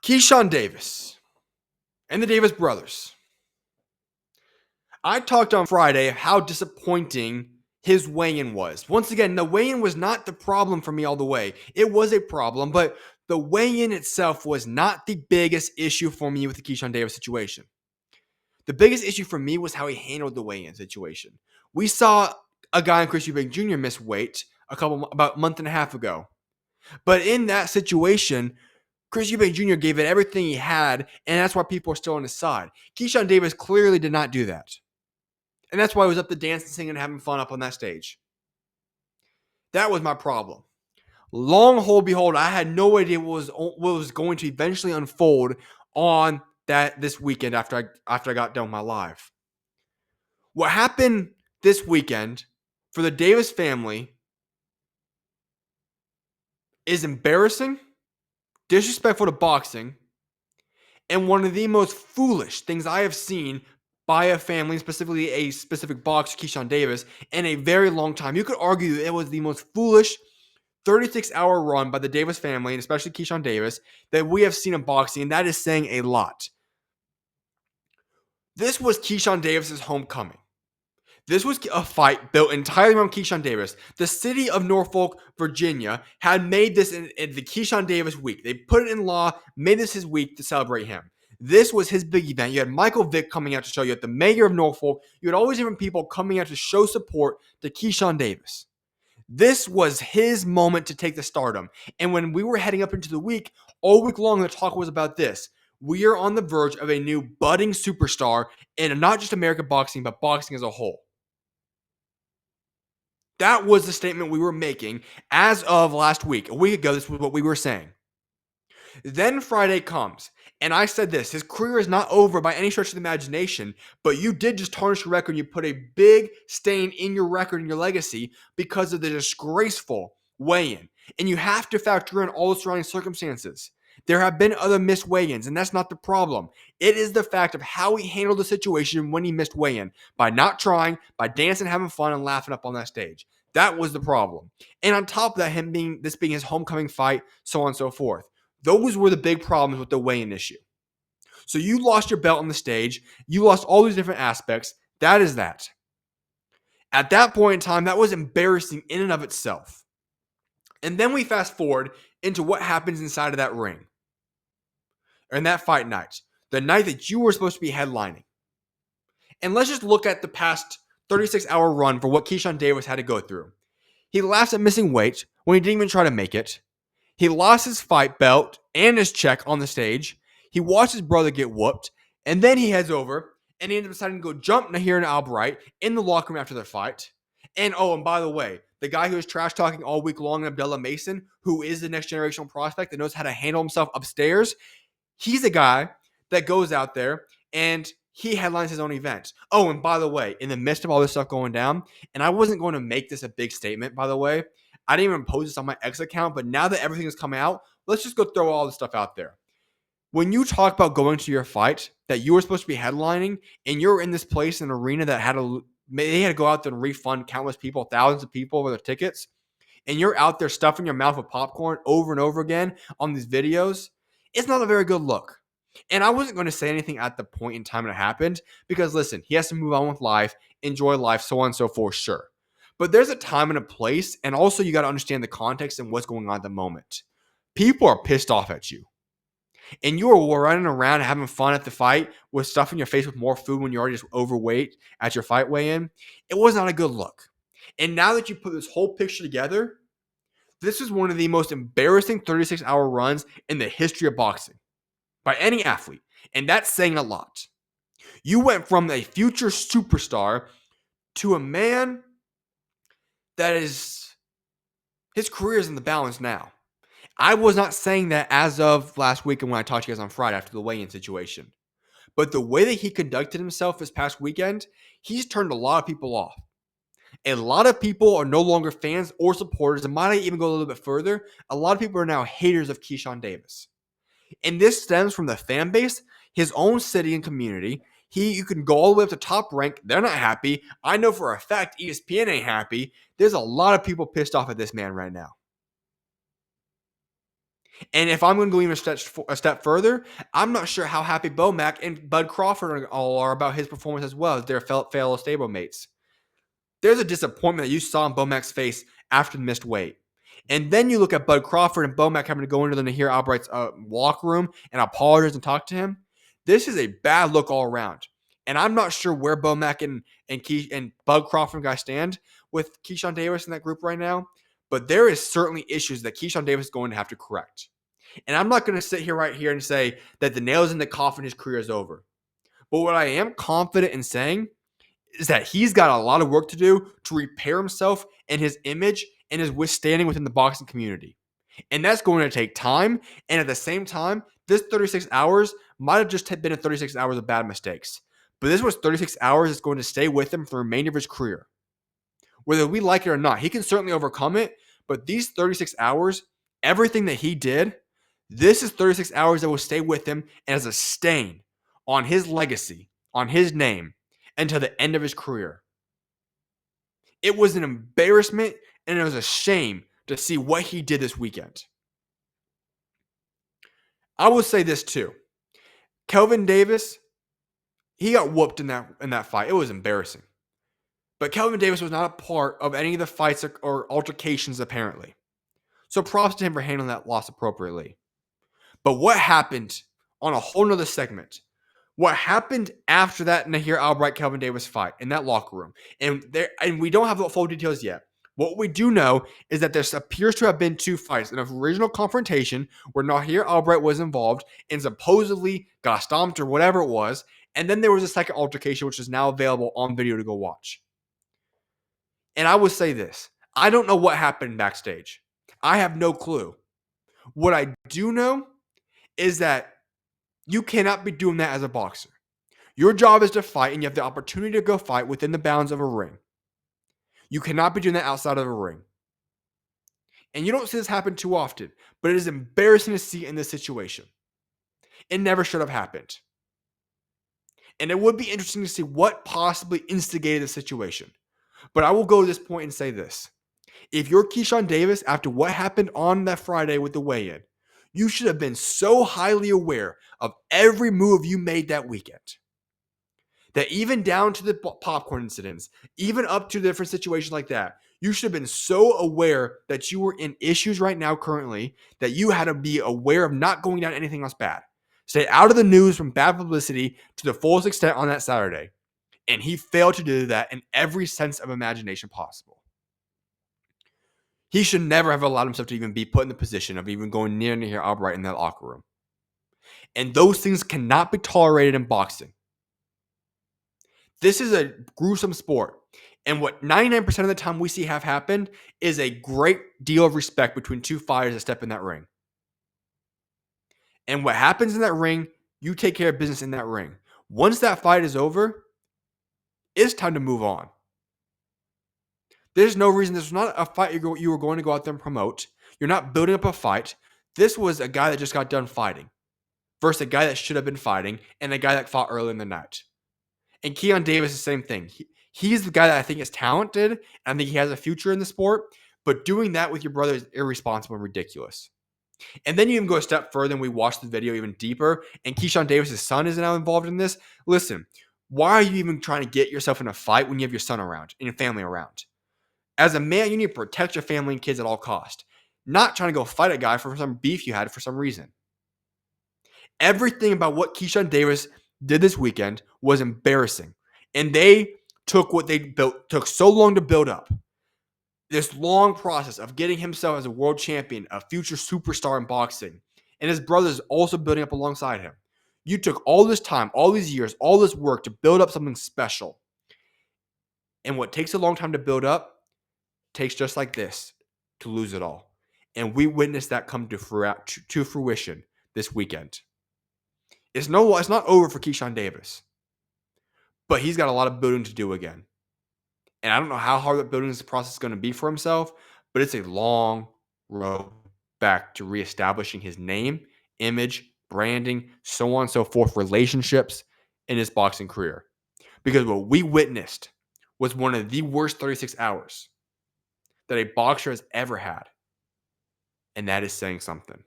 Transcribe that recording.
Keyshawn Davis and the Davis brothers. I talked on Friday how disappointing his weigh-in was. Once again, the weigh-in was not the problem for me all the way. It was a problem, but the weigh-in itself was not the biggest issue for me with the Keyshawn Davis situation. The biggest issue for me was how he handled the weigh-in situation. We saw a guy in Chris Eubank Jr. miss weight about a month and a half ago. But in that situation, Chris Eubank Jr. gave it everything he had, and that's why people are still on his side. Keyshawn Davis clearly did not do that. And that's why he was up to dancing, singing, and having fun up on that stage. That was my problem. Long hold behold, I had no idea what was going to eventually unfold on this weekend after I got done with my live. What happened this weekend for the Davis family is embarrassing, disrespectful to boxing, and one of the most foolish things I have seen by a family, specifically a specific boxer, Keyshawn Davis, in a very long time. You could argue that it was the most foolish 36-hour run by the Davis family, and especially Keyshawn Davis, that we have seen in boxing, and that is saying a lot. This was Keyshawn Davis's homecoming. This was a fight built entirely around Keyshawn Davis. The city of Norfolk, Virginia, had made this in the Keyshawn Davis week. They put it in law, made this his week to celebrate him. This was his big event. You had Michael Vick coming out to show. You had the mayor of Norfolk. You had all these different people coming out to show support to Keyshawn Davis. This was his moment to take the stardom. And when we were heading up into the week, all week long, the talk was about this. We are on the verge of a new budding superstar in not just American boxing, but boxing as a whole. That was the statement we were making as of last week. A week ago, this was what we were saying. Then Friday comes, and I said this. His career is not over by any stretch of the imagination, but you did just tarnish your record. You put a big stain in your record and your legacy because of the disgraceful weigh-in. And you have to factor in all the surrounding circumstances. There have been other missed weigh-ins, and that's not the problem. It is the fact of how he handled the situation when he missed weigh-in. By not trying, by dancing, having fun, and laughing up on that stage. That was the problem. And on top of that, this being his homecoming fight, so on and so forth. Those were the big problems with the weigh-in issue. So you lost your belt on the stage. You lost all these different aspects. That is that. At that point in time, that was embarrassing in and of itself. And then we fast forward into what happens inside of that ring. And that fight night. The night that you were supposed to be headlining. And let's just look at the past 36-hour run for what Keyshawn Davis had to go through. He laughs at missing weight when he didn't even try to make it. He lost his fight belt and his check on the stage. He watched his brother get whooped. And then he heads over and he ends up deciding to go jump Nahir and Albright in the locker room after their fight. And by the way, the guy who was trash talking all week long, Abdullah Mason, who is the next generational prospect that knows how to handle himself upstairs, he's a guy that goes out there and he headlines his own event. Oh, and by the way, in the midst of all this stuff going down, and I wasn't going to make this a big statement, by the way. I didn't even post this on my X account, but now that everything has come out, let's just go throw all this stuff out there. When you talk about going to your fight that you were supposed to be headlining, and you're in this place, an arena that they had to go out there and refund countless people, thousands of people over their tickets, and you're out there stuffing your mouth with popcorn over and over again on these videos, it's not a very good look. And I wasn't going to say anything at the point in time it happened because, listen, he has to move on with life, enjoy life, so on and so forth, sure. But there's a time and a place, and also you got to understand the context and what's going on at the moment. People are pissed off at you. And you are running around and having fun at the fight with stuff in your face with more food when you're already just overweight at your fight weigh-in. It was not a good look. And now that you put this whole picture together, this is one of the most embarrassing 36-hour runs in the history of boxing by any athlete. And that's saying a lot. You went from a future superstar to a man that is, his career is in the balance now. I was not saying that as of last week and when I talked to you guys on Friday after the weigh-in situation. But the way that he conducted himself this past weekend, he's turned a lot of people off. A lot of people are no longer fans or supporters, and might even go a little bit further. A lot of people are now haters of Keyshawn Davis. And this stems from the fan base, his own city and community. You can go all the way up to top rank. They're not happy. I know for a fact ESPN ain't happy. There's a lot of people pissed off at this man right now. And if I'm going to go even a step further, I'm not sure how happy Bomac and Bud Crawford all are about his performance as well as their fellow stablemates. There's a disappointment that you saw in Bomac's face after the missed weight. And then you look at Bud Crawford and Bomac having to go into the Nahir Albright's locker room and apologize and talk to him. This is a bad look all around. And I'm not sure where Bomac and Bud Crawford guys stand with Keyshawn Davis in that group right now. But there is certainly issues that Keyshawn Davis is going to have to correct. And I'm not going to sit here right here and say that the nail's in the coffin, his career is over. But what I am confident in saying is that he's got a lot of work to do to repair himself and his image and his withstanding within the boxing community. And that's going to take time. And at the same time, this 36 hours might have just been a 36 hours of bad mistakes. But this was 36 hours that's going to stay with him for the remainder of his career. Whether we like it or not, he can certainly overcome it. But these 36 hours, everything that he did, this is 36 hours that will stay with him as a stain on his legacy, on his name, until the end of his career. It was an embarrassment and it was a shame to see what he did this weekend. I will say this too. Kelvin Davis, he got whooped in that fight. It was embarrassing. But Kelvin Davis was not a part of any of the fights or altercations, apparently. So props to him for handling that loss appropriately. But what happened on a whole nother segment? What happened after that Nahir Albright Kelvin Davis fight in that locker room? And we don't have the full details yet. What we do know is that there appears to have been two fights: an original confrontation where Nahir Albright was involved and supposedly got stomped or whatever it was, and then there was a second altercation which is now available on video to go watch. And I will say this: I don't know what happened backstage. I have no clue. What I do know is that you cannot be doing that as a boxer. Your job is to fight, and you have the opportunity to go fight within the bounds of a ring. You cannot be doing that outside of a ring. And you don't see this happen too often, but it is embarrassing to see in this situation. It never should have happened. And it would be interesting to see what possibly instigated the situation. But I will go to this point and say this. If you're Keyshawn Davis, after what happened on that Friday with the weigh-in, you should have been so highly aware of every move you made that weekend that even down to the popcorn incidents, even up to different situations like that, you should have been so aware that you were in issues right now currently that you had to be aware of not going down anything else bad. Stay out of the news from bad publicity to the fullest extent on that Saturday. And he failed to do that in every sense of imagination possible. He should never have allowed himself to even be put in the position of even going near Nahir Albright in that locker room. And those things cannot be tolerated in boxing. This is a gruesome sport. And what 99% of the time we see have happened is a great deal of respect between two fighters that step in that ring. And what happens in that ring, you take care of business in that ring. Once that fight is over, it's time to move on. There's no reason. This was not a fight you were going to go out there and promote. You're not building up a fight. This was a guy that just got done fighting versus a guy that should have been fighting and a guy that fought early in the night. And Keyshawn Davis is the same thing. He's the guy that I think is talented, and I think he has a future in the sport. But doing that with your brother is irresponsible and ridiculous. And then you even go a step further, and we watch the video even deeper, and Keyshawn Davis' son is now involved in this. Listen, why are you even trying to get yourself in a fight when you have your son around and your family around? As a man, you need to protect your family and kids at all costs, not trying to go fight a guy for some beef you had for some reason. Everything about what Keyshawn Davis did this weekend was embarrassing. And they took what they took so long to build up. This long process of getting himself as a world champion, a future superstar in boxing, and his brothers also building up alongside him. You took all this time, all these years, all this work to build up something special. And what takes a long time to build up takes just like this to lose it all. And we witnessed that come to fruition this weekend. It's not over for Keyshawn Davis, but he's got a lot of building to do again. And I don't know how hard that building process is going to be for himself, but it's a long road back to reestablishing his name, image, branding, so on and so forth, relationships in his boxing career. Because what we witnessed was one of the worst 36 hours that a boxer has ever had. And that is saying something.